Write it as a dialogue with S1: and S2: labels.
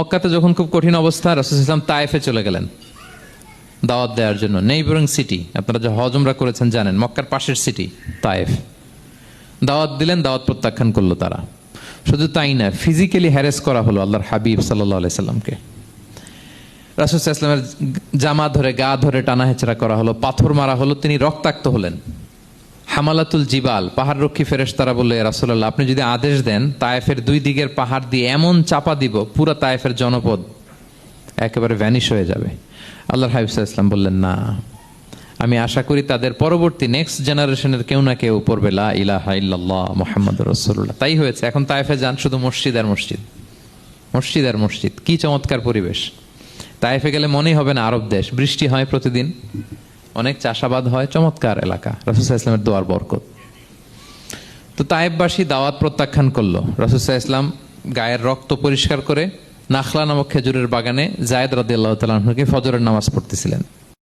S1: মক্কাতে যখন খুব কঠিন অবস্থা, রাসূল সাল্লাল্লাহু আলাইহি ওয়াসাল্লাম তায়েফে চলে গেলেন দাওয়াত দেওয়ার জন্য। নেইবারিং সিটি, আপনারা যে হজ উমরা করেছেন জানেন, মক্কার পাশের সিটি তায়েফ। দাওয়াত দিলেন, দাওয়াত প্রত্যাখ্যান করলো তারা। শুধু তাই না, ফিজিক্যালি হ্যারেস করা হলো আল্লাহর হাবিব সাল্লাল্লাহু আলাইহি সাল্লামকে। রাসূল সাল্লাল্লাহু আলাইহি ওয়াসাল্লামের জামা ধরে, গা ধরে টানা হেচড়া করা হলো, পাথর মারা হলো, তিনি রক্তাক্ত হলেন। হামালাতুল জিবাল, পাহাড় রক্ষী ফেরেশতারা বলল, ইয়া রাসূলুল্লাহ, আপনি যদি আদেশ দেন তায়েফের দুই দিকের পাহাড় দিয়ে এমন চাপা দিব, পুরা তায়েফের জনপদ একেবারে ভ্যানিশ হয়ে যাবে। আল্লাহর হাবিব সাল্লাল্লাহু আলাইহি ওয়াসাল্লাম বললেন, না, আমি আশা করি তাদের পরবর্তী নেক্সট জেনারেশনের কেউ না কেউ পড়বে লা ইলাহা ইল্লাল্লাহ মুহাম্মাদুর রাসূলুল্লাহ। তাই হয়েছে। এখন তায়েফে যান, শুধু মসজিদ আর মসজিদ, মসজিদ আর মসজিদ। কি চমৎকার পরিবেশ! তায়েফে গেলে মনেই হবে না আরব দেশ। বৃষ্টি হয় প্রতিদিন, অনেক চাষাবাদ হয়, চমৎকার এলাকা, রাসূল সাল্লাল্লাহু আলাইহি ওয়াসাল্লামের দোয়ার বরকত। তো তায়েফবাসী দাওয়াত প্রত্যাখ্যান করলো। রাসূল সাল্লাল্লাহু আলাইহি ওয়াসাল্লাম গায়ের রক্ত পরিষ্কার করে নাখলা নামক খেজুরের বাগানে যায়েদ রাদিয়াল্লাহু তাআলা আনহুকে ফজরের নামাজ পড়তেছিলেন।